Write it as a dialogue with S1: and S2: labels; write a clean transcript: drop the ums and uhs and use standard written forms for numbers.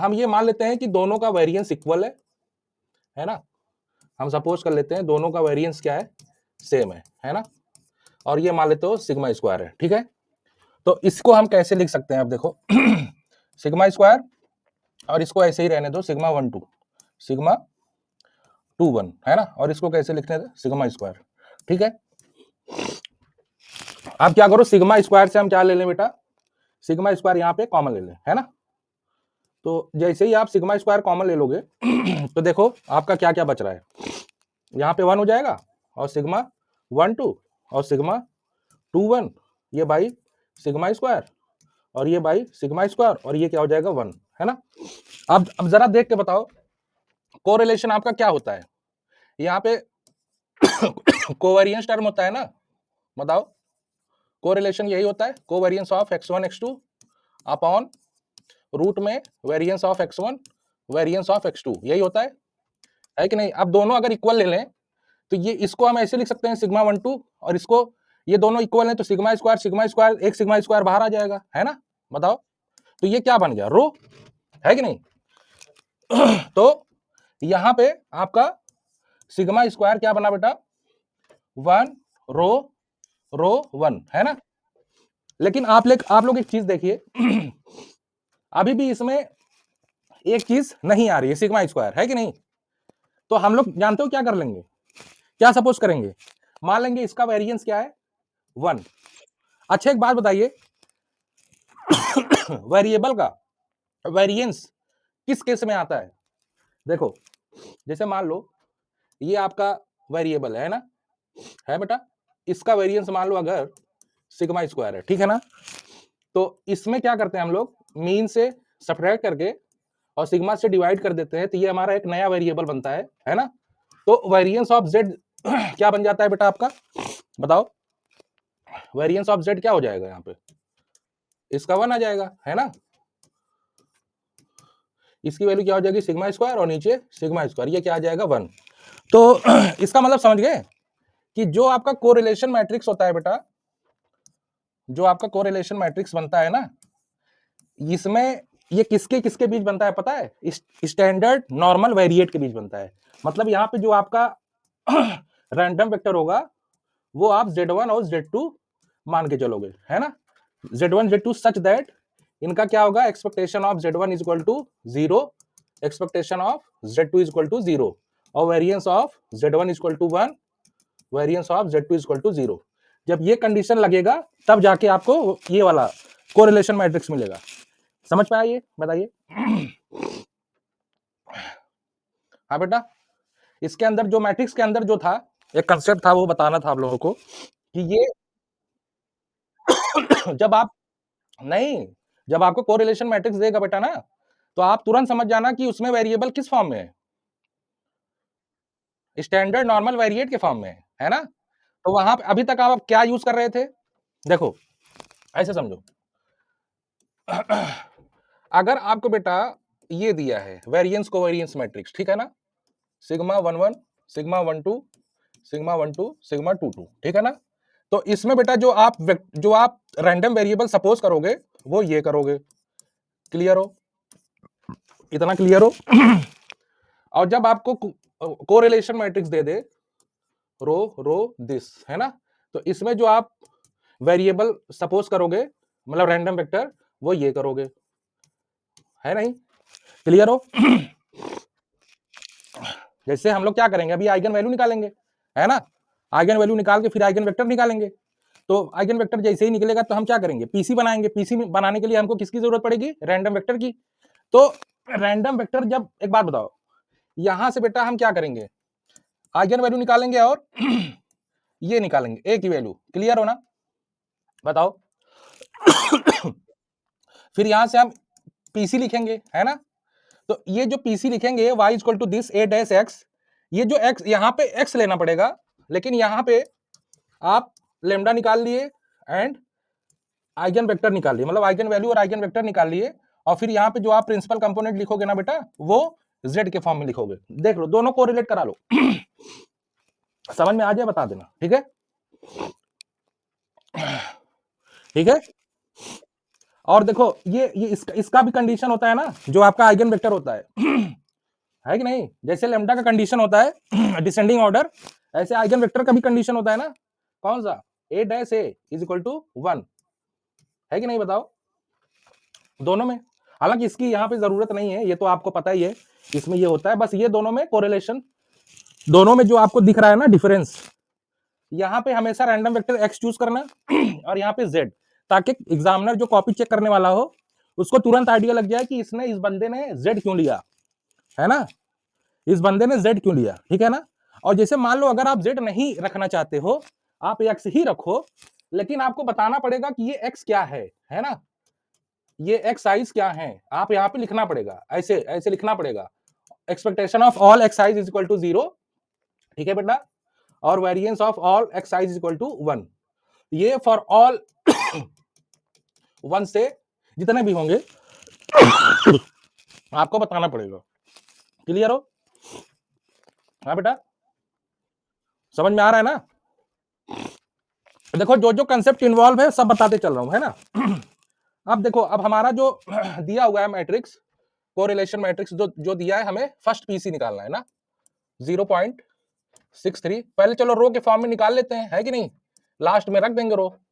S1: हम ये मान लेते हैं कि दोनों का वेरिएंस इक्वल है ना। हम सपोज कर लेते हैं दोनों का वेरिएंस क्या है, सेम है ना। और ये मान लेते हो सिग्मा स्क्वायर है, ठीक है। तो इसको हम कैसे लिख सकते हैं, अब देखो सिग्मा स्क्वायर, और इसको ऐसे ही रहने दो सिग्मा 1 2, सिग्मा 2 1 है ना। और इसको कैसे लिखने दो, सिग्मा स्क्वायर, ठीक है। आप क्या करो, सिग्मा स्क्वायर से हम क्या ले लें बेटा, सिग्मा स्क्वायर यहाँ पे कॉमन ले लें, है ना। तो जैसे ही आप सिग्मा स्क्वायर कॉमन ले लोगे तो देखो आपका क्या क्या बच रहा है, यहाँ पे 1 हो जाएगा, और सिग्मा 1 2, और सिग्मा 2 1, ये बाई सिग्मा स्क्वायर, और ये बाई सिग्मा स्क्वायर, और ये क्या हो जाएगा 1, है ना। अब जरा देख के बताओ कोरिलेशन आपका क्या होता है, यहाँ पे कोवेरियंस टर्म होता है ना, बताओ कोरिलेशन यही होता है, covariance of x1 x2 upon root में variance of x1 variance of x2, यही होता है कि नहीं। अब दोनों अगर इक्वल ले लें तो ये इसको हम ऐसे लिख सकते हैं सिग्मा 1 2, और इसको, ये दोनों इक्वल हैं तो सिग्मा स्क्वायर, एक सिग्मा स्क्वायर बाहर आ जाएगा, है ना। बताओ तो ये क्या बन गया, रो, है कि नहीं। तो यहां पे आपका सिग्मा स्क्वायर क्या बना बेटा, 1 रो रो 1, है ना। लेकिन आप लोग एक चीज देखिए अभी भी इसमें एक चीज नहीं आ रही है, सिग्मा स्क्वायर, है कि नहीं। तो हम लोग जानते हो क्या कर लेंगे, क्या सपोज करेंगे, मान लेंगे इसका वेरिएंस क्या है 1। अच्छा एक बात बताइए वेरिएबल का वेरिएंस किस केस में आता है, देखो जैसे मान लो ये आपका वेरिएबल है ना, है बेटा, इसका वेरिएंस मान लो अगर सिग्मा स्क्वायर है, ठीक है ना। तो इसमें क्या करते हैं हम लोग, मीन से सब्ट्रैक्ट करके और सिग्मा से डिवाइड कर देते हैं, तो ये हमारा एक नया वेरिएबल बनता है ना। तो वेरिएंस ऑफ जेड क्या बन जाता है बेटा आपका, बताओ वेरिएंस ऑफ जेड क्या हो जाएगा, यहाँ पे इसका 1 आ जाएगा, है ना। इसकी वैल्यू क्या हो जाएगी सिग्मा स्क्वायर, और नीचे सिग्मा स्क्वायर, ये क्या आ जाएगा 1। तो इसका मतलब समझ गए कि जो आपका कोरिलेशन मैट्रिक्स होता है बेटा, जो आपका कोरिलेशन मैट्रिक्स बनता है ना, इसमें ये किसके किसके बीच बनता है पता है, स्टैंडर्ड नॉर्मल वेरिएट के बीच बनता है। मतलब यहाँ पे जो आपका रैंडम वेक्टर होगा वो आप Z1 और Z2 मान के चलोगे, है ना। Z1 Z2 सच दैट इनका क्या होगा, expectation of Z1 is equal to 0, expectation of Z2 is equal to 0, और variance of Z1 is equal to 1, variance of Z2 is equal to 0। जब ये कंडीशन लगेगा तब जाके आपको ये वाला कोरिलेशन मैट्रिक्स मिलेगा। समझ पाया ये, बताइए। हाँ बेटा, इसके अंदर जो मैट्रिक्स के अंदर जो था एक कंसेप्ट था वो बताना था आप लोगों को कि ये जब आप नहीं, जब आपको कोरिलेशन मैट्रिक्स देगा बेटा ना, तो आप तुरंत समझ जाना कि उसमें वेरिएबल किस फॉर्म में है, स्टैंडर्ड नॉर्मल वेरिएट के फॉर्म में है ना। तो वहां पे अभी तक आप क्या यूज कर रहे थे, देखो ऐसे समझो अगर आपको बेटा ये दिया है वेरिएंस कोवेरिएंस मैट्रिक्स, ठीक है ना, सिग्मा 1 1 सिग्मा 1 2 सिग्मा 1 2 सिग्मा 2 2, ठीक है ना। तो इसमें बेटा जो आप रैंडम वेरिएबल सपोज करोगे वो ये करोगे, क्लियर हो, इतना क्लियर हो। और जब आपको कोरिलेशन मैट्रिक्स दे दे रो रो दिस, है ना, तो इसमें जो आप वेरिएबल सपोज करोगे मतलब रैंडम वेक्टर, वो ये करोगे, है नहीं, क्लियर हो। जैसे हम लोग क्या करेंगे, अभी आइगन वैल्यू निकालेंगे, है ना, आइगन वैल्यू निकाल के फिर आइगन वेक्टर निकालेंगे। तो आइगन वेक्टर जैसे ही निकलेगा तो हम क्या करेंगे, पीसी बनाएंगे। पीसी बनाने के लिए हमको किसकी जरूरत पड़ेगी, रैंडम वेक्टर की। तो रैंडम वेक्टर, जब एक बात बताओ, यहां से बेटा हम क्या करेंगे, आइगन वैल्यू निकालेंगे और ये निकालेंगे ए की वैल्यू, क्लियर हो ना, बताओ। फिर यहां से हम पीसी लिखेंगे, है ना। तो ये जो पीसी लिखेंगे y equal to this a dash x, ये जो x यहां पे x लेना पड़ेगा, लेकिन यहां पे आप लेमडा निकाल लिए एंड आइगन वेक्टर निकाल लिए, मतलब आइगन वैल्यू और आइगन वेक्टर निकाल लिए। और फिर यहाँ पे जो आप प्रिंसिपल कंपोनेंट लिखोगे ना बेटा, वो z के फॉर्म में लिखोगे। देख लो, दोनों को रिलेट करा लो। समझ में आ जाए बता देना, ठीक है, ठीक है। और देखो ये इसका भी कंडीशन होता है ना, जो आपका आइगन वेक्टर होता है कि नहीं? जैसे लैम्डा का कंडीशन होता है डिसेंडिंग ऑर्डर, ऐसे आइगन वेक्टर का भी कंडीशन होता है ना, कौन सा? a dash a is equal to 1, है कि नहीं? बताओ दोनों में। हालांकि इसकी यहाँ पे जरूरत नहीं है, ये तो आपको पता ही है, इसमें ये होता है बस, ये दोनों में कोरिलेशन, दोनों में जो आपको दिख रहा है ना डिफरेंस, यहाँ पे हमेशा रैंडम वेक्टर x चूज करना और यहाँ पे z, ताकि एग्जामिनर जो कॉपी चेक करने वाला हो उसको तुरंत आइडिया लग जाए कि इसने, इस बंदे ने z क्यों लिया, है ना? इस बंदे ने z क्यों लिया, ठीक है ना? और जैसे मान लो अगर आप z नहीं रखना चाहते हो, आप x ही रखो, लेकिन आपको बताना पड़ेगा कि ये x क्या है ना? ये x साइज क्या है, आप यहाँ पे लिखना पड़ेगा, ऐसे ऐसे लिखना पड़ेगा, expectation of all x size is equal to 0, ठीक है बेटा, और variance of all x size is equal to 1, ये फॉर ऑल 1 से जितने भी होंगे आपको बताना पड़ेगा। क्लियर हो? हाँ बेटा, समझ में आ रहा है ना? देखो जो जो कंसेप्ट इन्वॉल्व है सब बताते चल रहा हूं, है ना? अब देखो, अब हमारा जो दिया हुआ है मैट्रिक्स, कोरिलेशन मैट्रिक्स जो दिया है, हमें फर्स्ट पीसी निकालना है ना, 0.63, पहले चलो रो के फॉर्म में निकाल लेते हैं, है कि नहीं? लास्ट में रख देंगे रो,